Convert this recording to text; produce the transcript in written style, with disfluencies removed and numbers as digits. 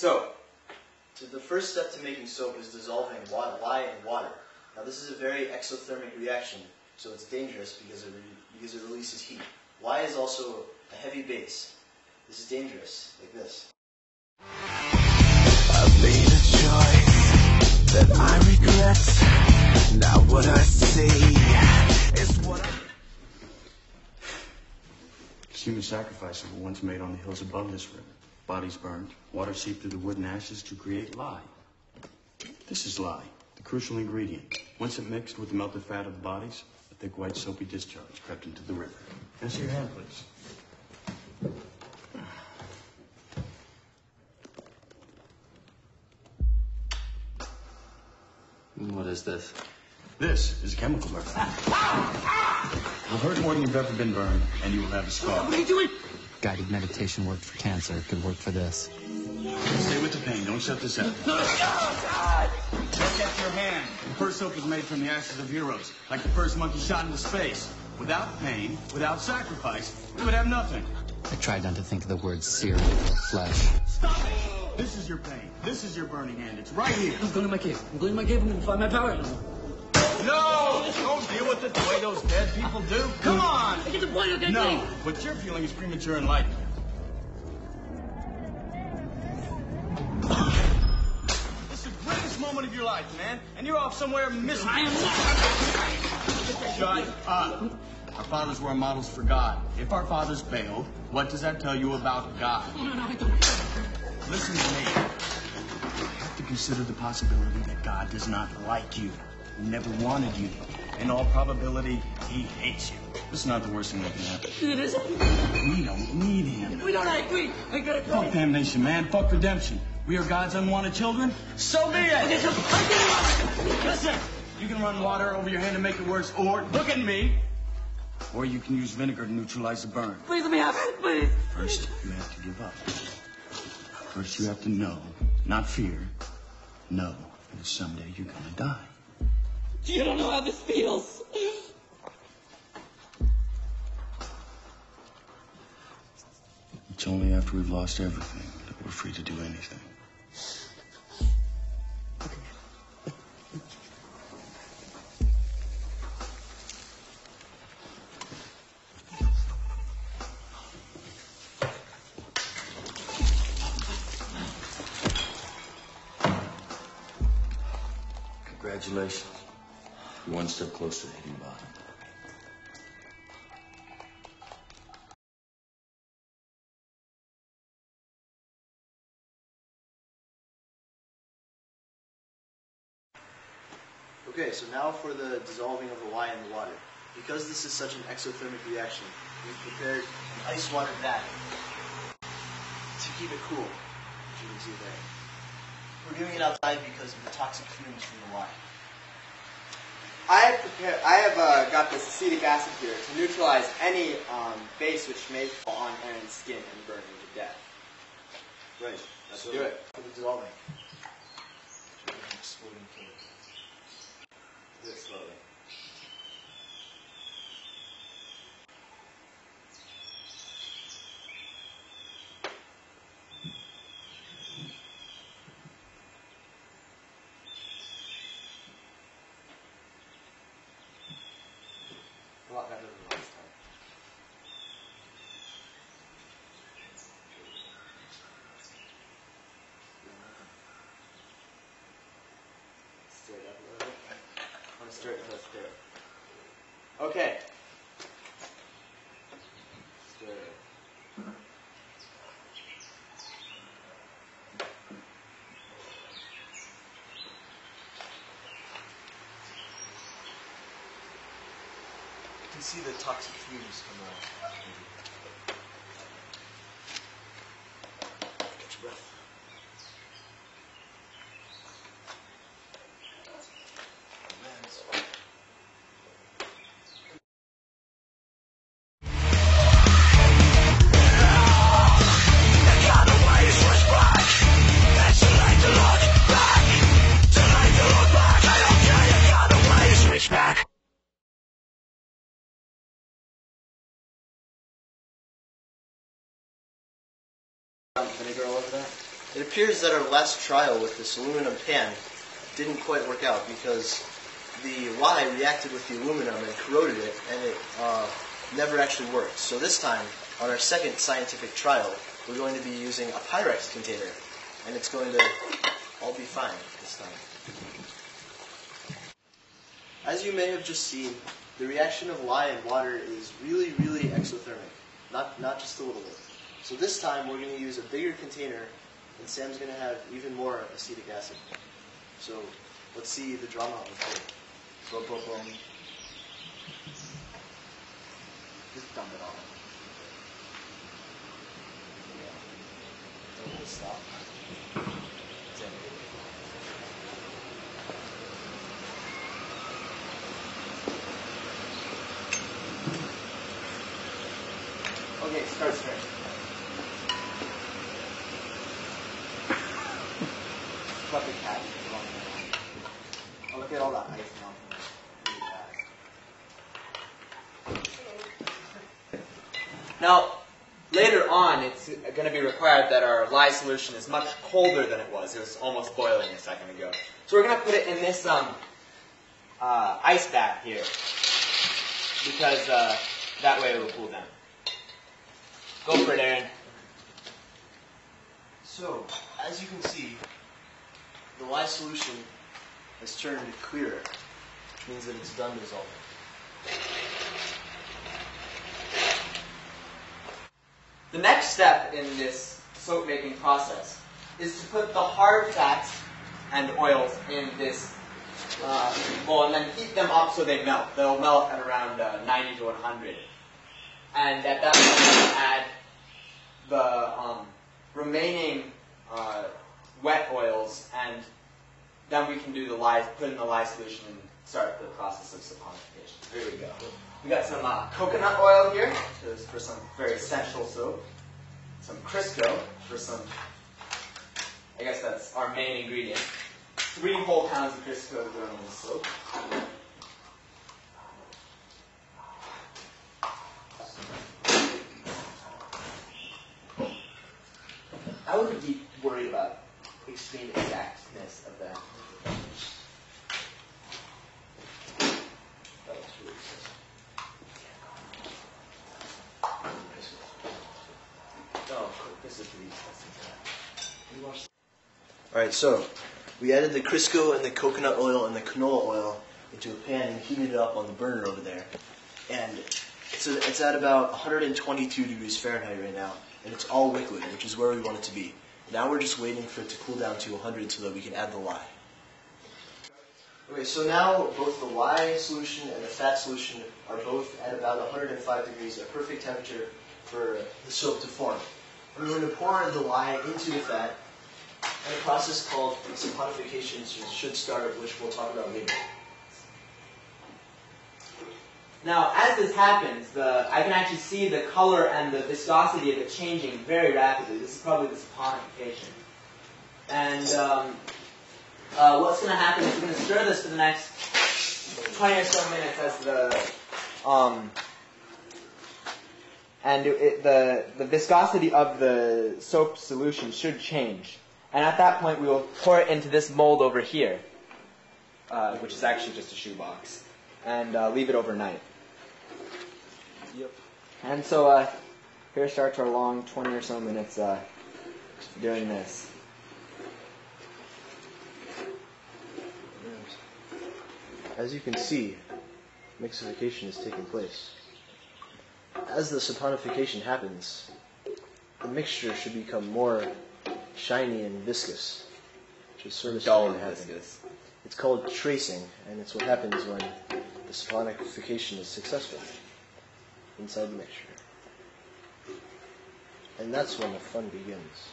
So the first step to making soap is dissolving lye in water. Now this is a very exothermic reaction, so it's dangerous because it releases heat. Lye is also a heavy base. This is dangerous, like this. I've made a choice that I regret. Now what I see is what I... Human sacrifices were once made on the hills above this river. Bodies burned, water seeped through the wood and ashes to create lye. This is lye, the crucial ingredient. Once it mixed with the melted fat of the bodies, a thick white soapy discharge crept into the river. Can I see your hand, please? What is this? This is a chemical burn. It will hurt more than you've ever been burned, and you will have a scar. What are you doing? Guided meditation worked for cancer. It could work for this. Stay with the pain. Don't shut this out. No, God! Look at your hand. The first soap was made from the ashes of heroes, like the first monkey shot into space. Without pain, without sacrifice, we would have nothing. I tried not to think of the words seared flesh. Stop it! This is your pain. This is your burning hand. It's right here. I'm going to my cave. I'm going to my cave. I'm going to find my power. No! Don't deal with it the way those dead people do. Come on! I get the point, okay? No, what you're feeling is premature enlightenment. This is the greatest moment of your life, man. And you're off somewhere missing. I am not. Shut up. Our fathers were our models for God. If our fathers failed, what does that tell you about God? No, I don't. Listen to me. You have to consider the possibility that God does not like you. He never wanted you. In all probability, he hates you. This is not the worst thing that can happen. It is. We don't need him. We don't agree. I gotta go. Fuck damnation, man. Fuck redemption. We are God's unwanted children. So be it. Listen, you can run water over your hand and make it worse, or look at me. Or you can use vinegar to neutralize the burn. Please let me have it, please. First, you have to give up. First, you have to know, not fear, know that someday you're gonna die. You don't know how this feels. It's only after we've lost everything that we're free to do anything. Congratulations. You're one step closer to hitting bottom. Okay, so now for the dissolving of the lye in the water. Because this is such an exothermic reaction, we've prepared an ice water bath to keep it cool, as you can see there. We're doing it outside because of the toxic fumes from the lye. I have got this acetic acid here to neutralize any base which may fall on Aaron's skin and burn him to death. Right. Let's do it. For the dissolving. Exploding fluid. Do it slowly. A lot better than last time. Stir it up a little bit. I want to stir it. Let's stir it. Okay. Stir it. You can see the toxic fumes come out. Catch your breath. Vinegar all over that? It appears that our last trial with this aluminum pan didn't quite work out because the lye reacted with the aluminum and corroded it, and it never actually worked. So this time, on our second scientific trial, we're going to be using a Pyrex container, and it's going to all be fine this time. As you may have just seen, the reaction of lye and water is really, really exothermic, not just a little bit. So this time we're going to use a bigger container, and Sam's going to have even more acetic acid. So let's see the drama unfold. Boom, boom, boom. Just dump it all. Yeah. Don't stop. That's it. Okay, start stirring. Cut the cat. Oh, look at all that ice now. Now, later on, it's going to be required that our lye solution is much colder than it was. It was almost boiling a second ago. So we're going to put it in this ice bath here, because that way it will cool down. Go for it, Aaron. So, as you can see, the lye solution has turned clearer, which means that it's done dissolving. The next step in this soap making process is to put the hard fats and oils in this bowl and then heat them up so they melt. They'll melt at around 90 to 100. And at that point, we'll add the remaining wet oils, and then we can do the lye, put in the lye solution and start the process of saponification. Here we go. We got some coconut oil here for some very essential soap. Some Crisco for some, I guess that's our main ingredient. 3 whole pounds of Crisco going in the soap. I wouldn't be worried about extreme exactness of that. That looks really good. Alright, so we added the Crisco and the coconut oil and the canola oil into a pan and heated it up on the burner over there. And it's at about 122 degrees Fahrenheit right now, and it's all liquid, which is where we want it to be. Now we're just waiting for it to cool down to 100 so that we can add the lye. Okay, so now both the lye solution and the fat solution are both at about 105 degrees, a perfect temperature for the soap to form. We're going to pour the lye into the fat, and a process called saponification should start, which we'll talk about later. Now, as this happens, I can actually see the color and the viscosity of it changing very rapidly. This is probably the saponification. And what's going to happen is we're going to stir this for the next 20 or so minutes as the viscosity of the soap solution should change. And at that point, we will pour it into this mold over here, which is actually just a shoebox, and leave it overnight. Yep. And so here starts our long 20 or so minutes doing this. As you can see, mixification is taking place. As the saponification happens, the mixture should become more shiny and viscous, which is sort of starting to happen. It's called tracing, and it's what happens when the saponification is successful inside the mixture. And that's when the fun begins.